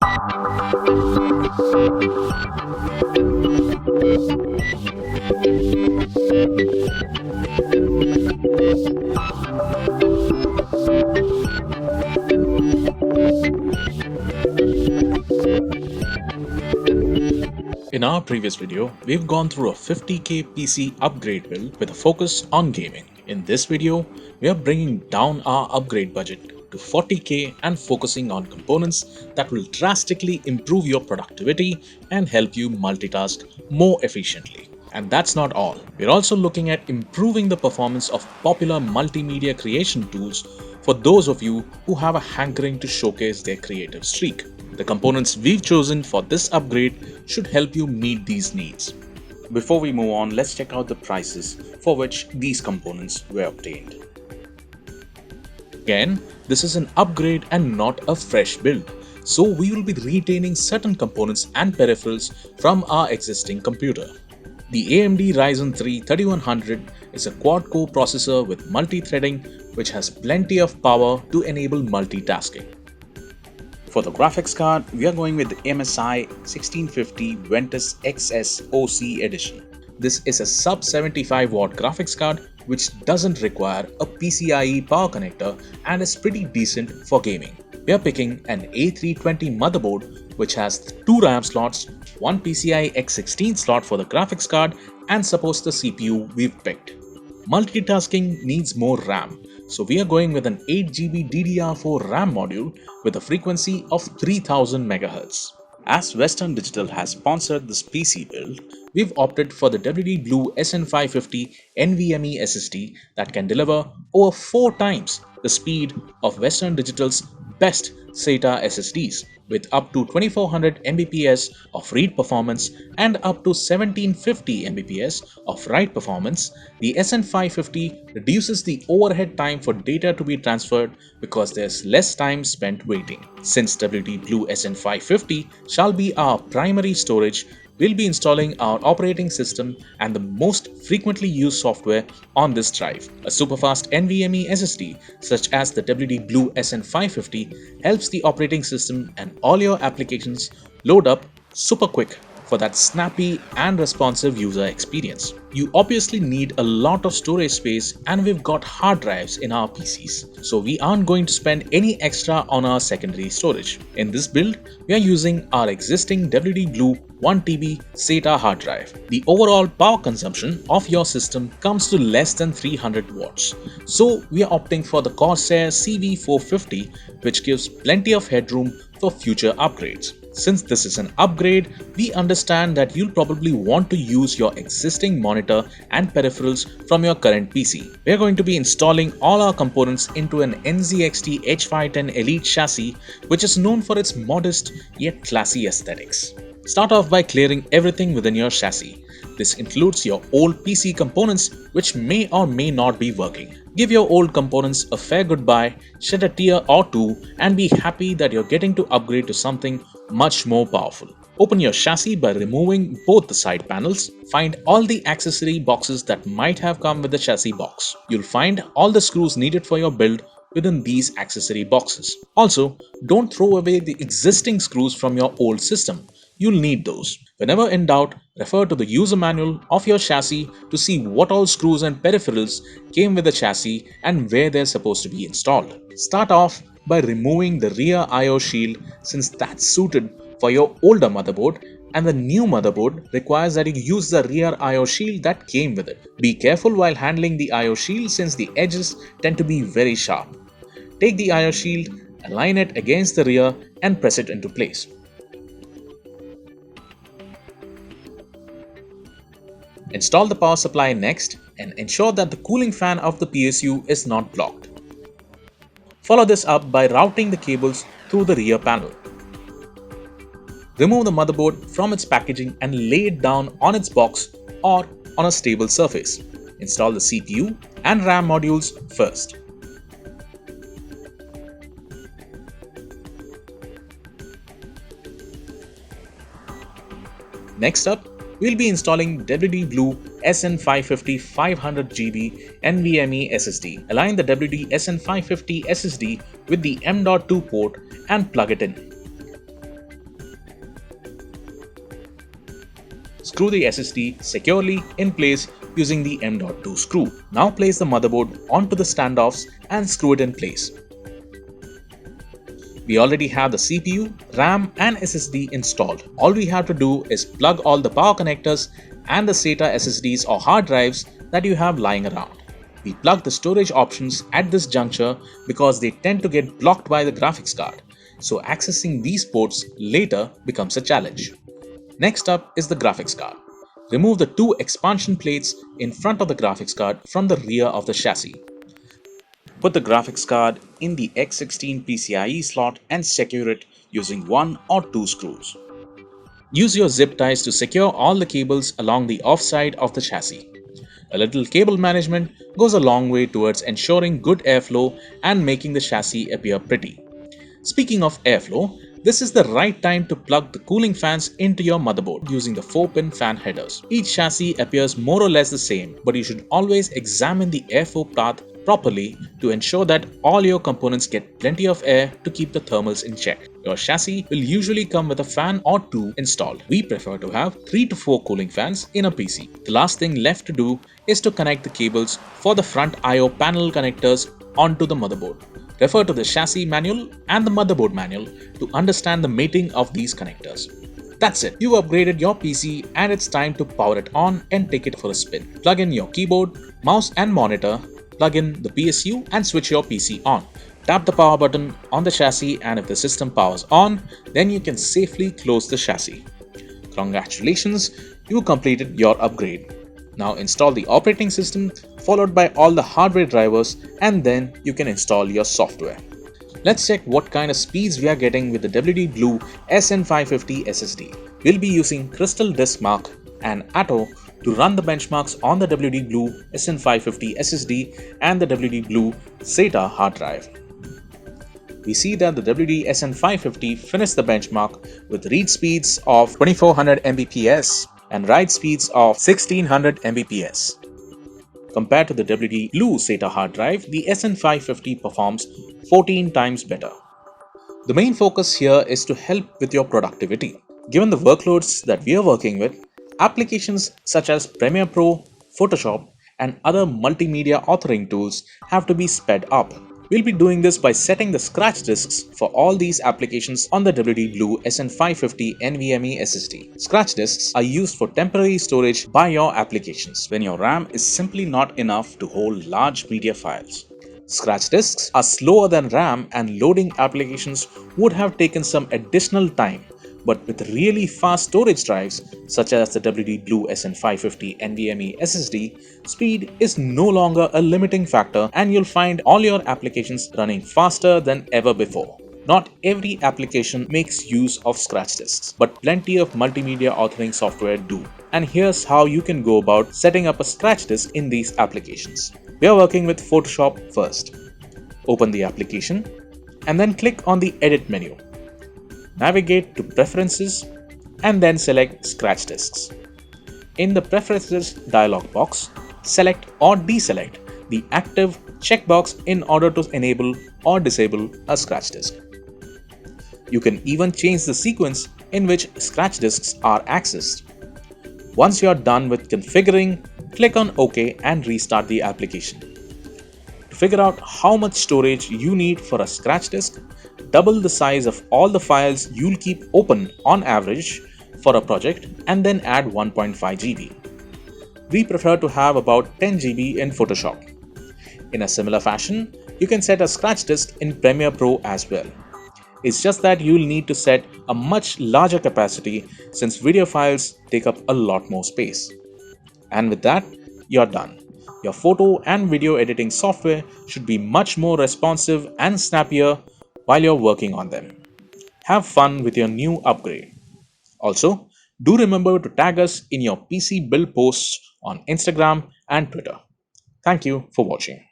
In our previous video, we've gone through a 50k PC upgrade build with a focus on gaming. In this video, we are bringing down our upgrade budget to 40k and focusing on components that will drastically improve your productivity and help you multitask more efficiently. And that's not all. We're also looking at improving the performance of popular multimedia creation tools for those of you who have a hankering to showcase their creative streak. The components we've chosen for this upgrade should help you meet these needs. Before we move on, let's check out the prices for which these components were obtained. Again, this is an upgrade and not a fresh build, so we will be retaining certain components and peripherals from our existing computer. The AMD Ryzen 3 3100 is a quad-core processor with multi-threading which has plenty of power to enable multitasking. For the graphics card, we are going with the MSI 1650 Ventus XSOC edition. This is a sub 75 watt graphics card which doesn't require a PCIe power connector and is pretty decent for gaming. We are picking an A320 motherboard which has 2 RAM slots, 1 PCI X16 slot for the graphics card, and supports the CPU we've picked. Multitasking needs more RAM, so we are going with an 8GB DDR4 RAM module with a frequency of 3000 MHz. As Western Digital has sponsored this PC build, we've opted for the WD Blue SN550 NVMe SSD that can deliver over 4 times the speed of Western Digital's best SATA SSDs, with up to 2400 Mbps of read performance and up to 1750 Mbps of write performance. The SN550 reduces the overhead time for data to be transferred because there's less time spent waiting. Since WD Blue SN550 shall be our primary storage, we'll be installing our operating system and the most frequently used software on this drive. A superfast NVMe SSD such as the WD Blue SN550 helps the operating system and all your applications load up super quick for that snappy and responsive user experience. You obviously need a lot of storage space, and we've got hard drives in our PCs, so we aren't going to spend any extra on our secondary storage. In this build, we are using our existing WD Blue 1TB SATA hard drive. The overall power consumption of your system comes to less than 300 watts, so we are opting for the Corsair CV450, which gives plenty of headroom for future upgrades. Since this is an upgrade, we understand that you'll probably want to use your existing monitor and peripherals from your current PC. We are going to be installing all our components into an NZXT H510 Elite chassis, which is known for its modest yet classy aesthetics. Start off by clearing everything within your chassis. This includes your old PC components which may or may not be working. Give your old components a fair goodbye, shed a tear or two, and be happy that you're getting to upgrade to something much more powerful. Open your chassis by removing both the side panels. Find all the accessory boxes that might have come with the chassis box. You'll find all the screws needed for your build within these accessory boxes. Also, don't throw away the existing screws from your old system. You'll need those. Whenever in doubt, refer to the user manual of your chassis to see what all screws and peripherals came with the chassis and where they're supposed to be installed. Start off by removing the rear I/O shield, since that's suited for your older motherboard, and the new motherboard requires that you use the rear I/O shield that came with it. Be careful while handling the I/O shield since the edges tend to be very sharp. Take the I/O shield, align it against the rear and press it into place. Install the power supply next and ensure that the cooling fan of the PSU is not blocked. Follow this up by routing the cables through the rear panel. Remove the motherboard from its packaging and lay it down on its box or on a stable surface. Install the CPU and RAM modules first. Next up, we'll be installing WD Blue SN550 500GB NVMe SSD. Align the WD SN550 SSD with the M.2 port and plug it in. Screw the SSD securely in place using the M.2 screw. Now place the motherboard onto the standoffs and screw it in place. We already have the CPU, RAM and SSD installed. All we have to do is plug all the power connectors and the SATA SSDs or hard drives that you have lying around. We plug the storage options at this juncture because they tend to get blocked by the graphics card, so accessing these ports later becomes a challenge. Next up is the graphics card. Remove the two expansion plates in front of the graphics card from the rear of the chassis. Put the graphics card in the X16 PCIe slot and secure it using one or two screws. Use your zip ties to secure all the cables along the offside of the chassis. A little cable management goes a long way towards ensuring good airflow and making the chassis appear pretty. Speaking of airflow, this is the right time to plug the cooling fans into your motherboard using the 4-pin fan headers. Each chassis appears more or less the same, but you should always examine the airflow path properly to ensure that all your components get plenty of air to keep the thermals in check. Your chassis will usually come with a fan or two installed. We prefer to have 3 to 4 cooling fans in a PC. The last thing left to do is to connect the cables for the front I/O panel connectors onto the motherboard. Refer to the chassis manual and the motherboard manual to understand the mating of these connectors. That's it. You've upgraded your PC and it's time to power it on and take it for a spin. Plug in your keyboard, mouse and monitor, plug in the PSU and switch your PC on. Tap the power button on the chassis and if the system powers on, then you can safely close the chassis. Congratulations, you completed your upgrade. Now install the operating system followed by all the hardware drivers and then you can install your software. Let's check what kind of speeds we are getting with the WD Blue SN550 SSD. We'll be using Crystal Disk Mark and Atto to run the benchmarks on the WD Blue SN550 SSD and the WD Blue SATA hard drive. We see that the WD SN550 finished the benchmark with read speeds of 2400 Mbps and write speeds of 1600 Mbps. Compared to the WD Blue SATA hard drive, the SN550 performs 14 times better. The main focus here is to help with your productivity. Given the workloads that we are working with, applications such as Premiere Pro, Photoshop, and other multimedia authoring tools have to be sped up. We'll be doing this by setting the scratch disks for all these applications on the WD Blue SN550 NVMe SSD. Scratch disks are used for temporary storage by your applications when your RAM is simply not enough to hold large media files. Scratch disks are slower than RAM and loading applications would have taken some additional time. But with really fast storage drives such as the WD Blue SN550 NVMe SSD, speed is no longer a limiting factor and you'll find all your applications running faster than ever before. Not every application makes use of scratch disks, but plenty of multimedia authoring software do. And here's how you can go about setting up a scratch disk in these applications. We are working with Photoshop first. Open the application and then click on the Edit menu. Navigate to Preferences and then select Scratch Disks. In the Preferences dialog box, select or deselect the active checkbox in order to enable or disable a scratch disk. You can even change the sequence in which scratch disks are accessed. Once you are done with configuring, click on OK and restart the application. To figure out how much storage you need for a scratch disk, double the size of all the files you'll keep open on average for a project and then add 1.5 GB. We prefer to have about 10 GB in Photoshop. In a similar fashion, you can set a scratch disk in Premiere Pro as well. It's just that you'll need to set a much larger capacity since video files take up a lot more space. And with that, you're done. Your photo and video editing software should be much more responsive and snappier while you're working on them. Have fun with your new upgrade. Also, do remember to tag us in your PC build posts on Instagram and Twitter. Thank you for watching.